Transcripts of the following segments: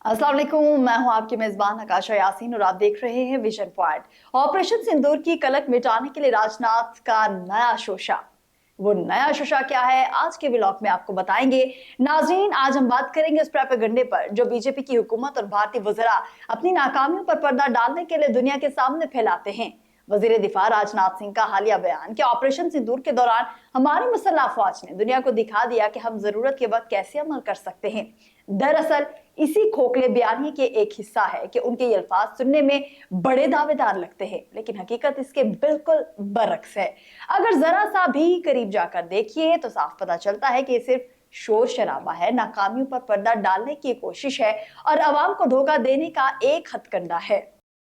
अस्सलाम वालेकुम, मैं हूं आपकी मेजबान आकाशा यासीन और आप देख रहे हैं विजन पॉइंट। ऑपरेशन सिंदूर की कलंक मिटाने के लिए राजनाथ का नया शोशा। वो नया शोशा क्या है, आज के व्लॉग में आपको बताएंगे। नाज़रीन, आज हम बात करेंगे उस प्रोपेगेंडे पर जो बीजेपी की हुकूमत और भारतीय वज़रा अपनी नाकामियों पर पर्दा डालने के लिए दुनिया के सामने फैलाते हैं। वजीर दिफा राजनाथ सिंह का हालिया बयान कि ऑपरेशन सिंदूर के दौरान हमारी मुसल्लह फौज ने दुनिया को दिखा दिया कि हम जरूरत के वक्त कैसे अमल कर सकते हैं। दरअसल इसी खोखले बयानी के एक हिस्सा है कि उनके ये अल्फाज सुनने में बड़े दावेदार लगते हैं, लेकिन हकीकत इसके बिल्कुल बरक्स है। अगर जरा सा भी करीब जाकर देखिए तो साफ पता चलता है कि ये सिर्फ शोर शराबा है, नाकामियों पर पर्दा डालने की कोशिश है और अवाम को धोखा देने का एक हथकंडा है।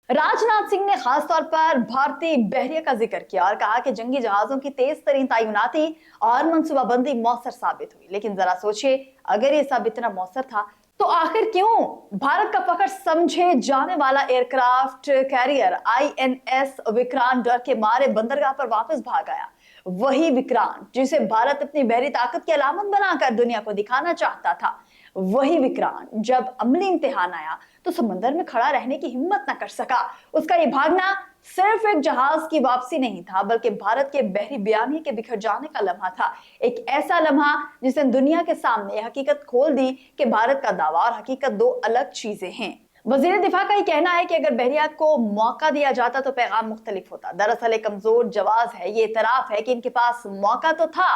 राजनाथ सिंह ने खास तौर पर भारतीय बहरिया का जिक्र किया और कहा कि जंगी जहाजों की तेज तरीन तैनाती और मंसूबाबंदी मौसर साबित हुई। लेकिन जरा सोचिए, अगर ये सब इतना मौसर था तो आखिर क्यों भारत का फखर समझे जाने वाला एयरक्राफ्ट कैरियर आईएनएस विक्रांत डर के मारे बंदरगाह पर वापस भाग आया? वही विक्रांत जिसे भारत अपनी बहरी ताकत की अलामत बनाकर दुनिया को दिखाना चाहता था। वही विक्रांत जब अमली इम्तिहान आया तो समंदर में खड़ा रहने की हिम्मत न कर सका। उसका ये भागना सिर्फ एक जहाज की वापसी नहीं था, बल्कि भारत के बहरी बयानी के बिखर जाने का लम्हा था। एक ऐसा लम्हा जिसने दुनिया के सामने हकीकत खोल दी कि भारत का दावा और हकीकत दो अलग चीजें हैं। वजीर दिफा का ये कहना है कि अगर बहरिया को मौका दिया जाता तो पैगाम मुख्तलिफ होता। दरअसल एक कमजोर जवाब है, ये इतराफ है कि इनके पास मौका तो था,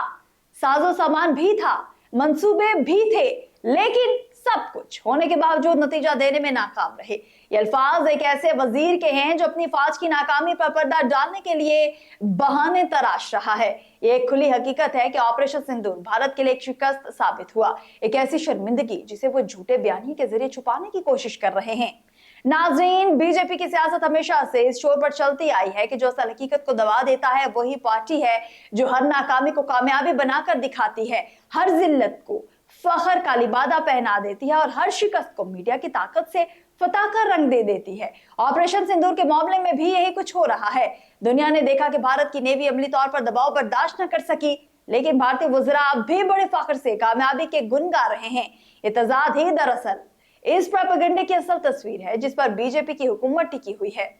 साजो सामान भी था, मंसूबे भी थे, लेकिन सब कुछ होने के बावजूद नतीजा देने में नाकाम रहे। ये अल्फाज एक ऐसे वजीर के हैं जो अपनी फौज की नाकामी पर पर्दा डालने के लिए बहाने तराश रहा है। ये एक खुली हकीकत है कि ऑपरेशन सिंदूर भारत के लिए एक शिकस्त साबित हुआ, एक ऐसी शर्मिंदगी जिसे वो झूठे बयानी के जरिए छुपाने की कोशिश कर रहे हैं। नाज़रीन, बीजेपी की सियासत हमेशा से इस छोर पर चलती आई है कि जो असल हकीकत को दबा देता है वही पार्टी है जो हर नाकामी को कामयाबी बनाकर दिखाती है, हर जिल्लत को फखर का लिबादा पहना देती है और हर शिकस्त को मीडिया की ताकत से फतह का रंग दे देती है। ऑपरेशन सिंदूर के मामले में भी यही कुछ हो रहा है। दुनिया ने देखा कि भारत की नेवी अमली तौर पर दबाव बर्दाश्त न कर सकी, लेकिन भारतीय वज़रा अब भी बड़े फख्र से कामयाबी के गुन गा रहे हैं। ये तजाद ही दरअसल इस प्रोपेगेंडे की असल तस्वीर है जिस पर बीजेपी की हुकूमत टिकी हुई है।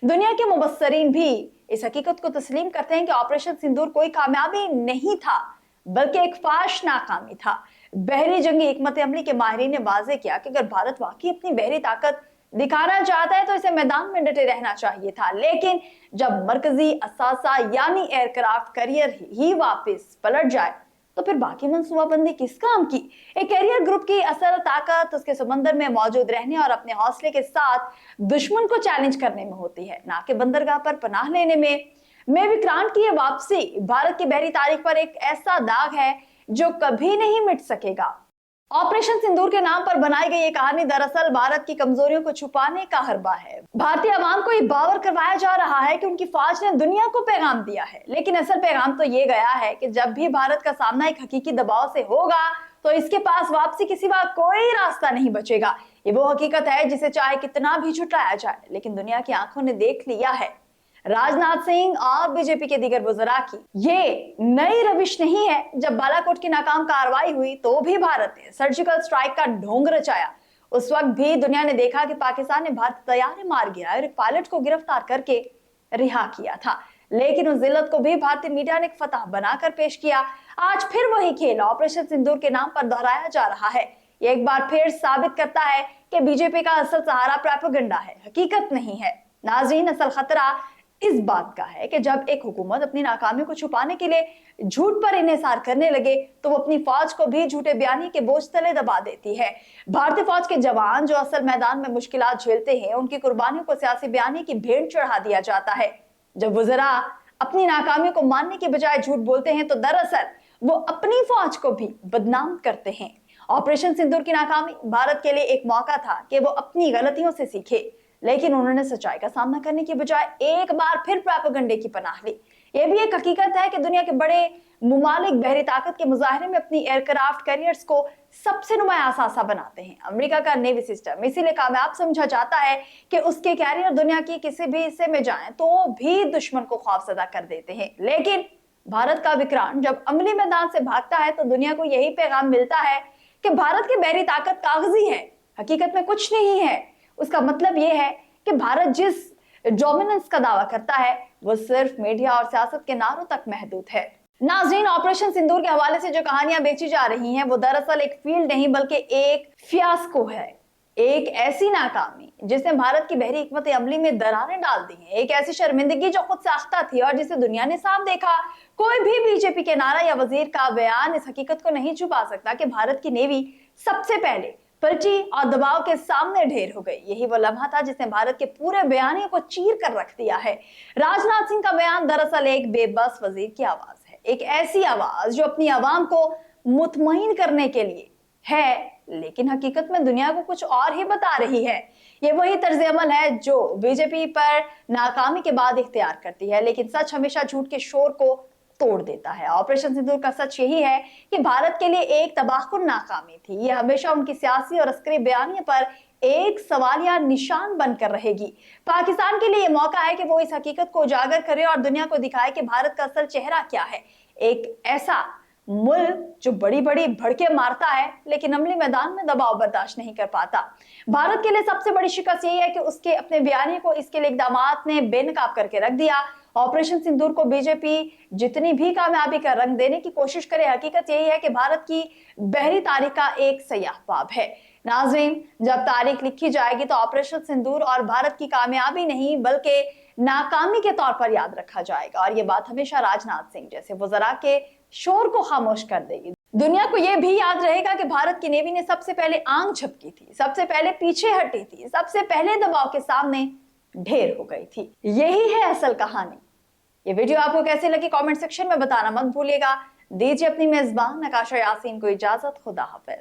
दुनिया के मुबस्सरीन भी इस हकीकत को तस्लीम करते हैं कि ऑपरेशन सिंदूर कोई कामयाबी नहीं था, बल्कि एक फाश नाकामी था। बहरी जंगी हिकमत अमली के माहिरीन ने वाजे किया कि अगर भारत वाकई अपनी बहरी ताकत दिखाना चाहता है तो इसे मैदान में डटे रहना चाहिए था। लेकिन जब मरकजी असासा यानी एयरक्राफ्ट कैरियर ही वापस पलट जाए तो फिर बाकी मंसूबाबंदी किस काम की? एक कैरियर ग्रुप की असल ताकत उसके समंदर में मौजूद रहने और अपने हौसले के साथ दुश्मन को चैलेंज करने में होती है, ना कि बंदरगाह पर पनाह लेने में विक्रांत की ये वापसी भारत की बहरी तारीख पर एक ऐसा दाग है जो कभी नहीं मिट सकेगा। ऑपरेशन सिंदूर के नाम पर बनाई गई ये कहानी दरअसल भारत की कमजोरियों को छुपाने का हरबा है। भारतीय आवाम को ये बावर करवाया जा रहा है कि उनकी फौज ने दुनिया को पैगाम दिया है, लेकिन असल पैगाम तो ये गया है कि जब भी भारत का सामना एक हकीकी दबाव से होगा तो इसके पास वापसी के सिवा कोई रास्ता नहीं बचेगा। ये वो हकीकत है जिसे चाहे कितना भी छुटाया जाए, लेकिन दुनिया की आंखों ने देख लिया है। राजनाथ सिंह और बीजेपी के दीगर वज़रा की ये नई रविश नहीं है। जब बालाकोट की नाकाम कार्रवाई हुई तो भी भारत ने सर्जिकल स्ट्राइक का ढोंग रचाया। उस वक्त भी दुनिया ने देखा कि पाकिस्तान ने भारत तैयारी मार गिराया और एक पायलट को गिरफ्तार करके रिहा किया था, लेकिन उस जिल्लत को भी भारतीय मीडिया ने एक फतह बनाकर पेश किया। आज फिर वही खेल ऑपरेशन सिंदूर के नाम पर दोहराया जा रहा है। ये एक बार फिर साबित करता है कि बीजेपी का असल सहारा प्रोपेगेंडा है, हकीकत नहीं है। नाज़रीन, असल खतरा इस बात का है कि जब एक हुकूमत अपनी नाकामी को छुपाने के लिए झूठ पर इन्हिसार करने लगे तो वो अपनी फौज को भी झूठे बयानी के बोझ तले दबा देती है। भारतीय फौज के जवान जो असल मैदान में मुश्किलात झेलते हैं, उनकी कुर्बानियों को सियासी बयानी की भेंट चढ़ा दिया जाता है। जब वज़रा अपनी नाकामियों को मानने के बजाय झूठ बोलते हैं तो दरअसल वो अपनी फौज को भी बदनाम करते हैं। ऑपरेशन सिंदूर की नाकामी भारत के लिए एक मौका था कि वो अपनी गलतियों से सीखे, लेकिन उन्होंने सच्चाई का सामना करने की बजाय एक बार फिर प्रोपेगेंडे की पनाह ली। यह भी एक हकीकत है कि दुनिया के बड़े मुमालिक बहरी ताकत के मुजाहरे में अपनी एयरक्राफ्ट कैरियर्स को सबसे नुमाया असासा बनाते हैं। अमेरिका का नेवी सिस्टम इसीलिए कामयाब समझा जाता है कि उसके कैरियर दुनिया की किसी भी हिस्से में जाएं तो भी दुश्मन को खौफजदा कर देते हैं। लेकिन भारत का विक्रांत जब अमली मैदान से भागता है तो दुनिया को यही पैगाम मिलता है कि भारत की बहरी ताकत कागजी है, हकीकत में कुछ नहीं है। उसका मतलब यह है कि भारत जिस डोमिनेंस का दावा करता है वो सिर्फ मीडिया और सियासत के नारों तक महदूद है। नाज़रीन, ऑपरेशन सिंदूर के हवाले से जो कहानियां बेची जा रही हैं वो दरअसल एक फील्ड नहीं बल्कि एक फियास्को है, एक ऐसी नाकामी जिसने भारत की बहरी हिकमत अमली में दरारें डाल दी हैं, एक ऐसी शर्मिंदगी जो खुद साख्ता थी और जिसे दुनिया ने साफ देखा। कोई भी बीजेपी के नारा या वजीर का बयान इस हकीकत को नहीं छुपा सकता कि भारत की नेवी सबसे पहले पलटी और दबाव के सामने ढेर हो गई। यही वो लम्हा था जिसने भारत के पूरे बयानिए को चीर कर रख दिया है। राजनाथ सिंह का बयान दरअसल एक बेबस वजीर की आवाज है, एक ऐसी आवाज जो अपनी आवाम को मुतमईन करने के लिए है, लेकिन हकीकत में दुनिया को कुछ और ही बता रही है। ये वही तर्ज अमल है जो बीजेपी पर नाकामी के बाद इख्तियार करती है, लेकिन सच हमेशा झूठ के शोर को तोड़ देता है। ऑपरेशन सिंदूर का सच यही है कि भारत के लिए एक तबाहकुन नाकामी थी। ये हमेशा उनकी सियासी और अस्करी बयानियों पर एक सवालिया निशान बनकर रहेगी। पाकिस्तान के लिए ये मौका है कि वो इस हकीकत को उजागर करे और दुनिया को दिखाए कि भारत का असल चेहरा क्या है। एक ऐसा मुल्क जो बड़ी बड़ी भड़के मारता है लेकिन अमली मैदान में दबाव बर्दाश्त नहीं कर पाता। भारत के लिए सबसे बड़ी शिकस्त यही है कि उसके अपने बयानी को इसके लिए इक़दामात ने बेनकाब करके रख दिया। ऑपरेशन सिंदूर को बीजेपी जितनी भी कामयाबी का रंग देने की कोशिश करे, हकीकत यही है कि भारत की बहरी तारीख का एक सयाह बाब है। नाज़रीन, जब तारीख लिखी जाएगी तो ऑपरेशन सिंदूर और भारत की कामयाबी नहीं बल्कि नाकामी के तौर पर याद रखा जाएगा, और ये बात हमेशा राजनाथ सिंह जैसे वज़रा के शोर को खामोश कर देगी। दुनिया को यह भी याद रहेगा कि भारत की नेवी ने सबसे पहले आंख झपकी थी, सबसे पहले पीछे हटी थी, सबसे पहले दबाव के सामने ढेर हो गई थी। यही है असल कहानी। ये वीडियो आपको कैसी लगी कमेंट सेक्शन में बताना मत भूलिएगा। दीजिए अपनी मेजबान नकाशा यासीन को इजाजत। खुदा हाफिज।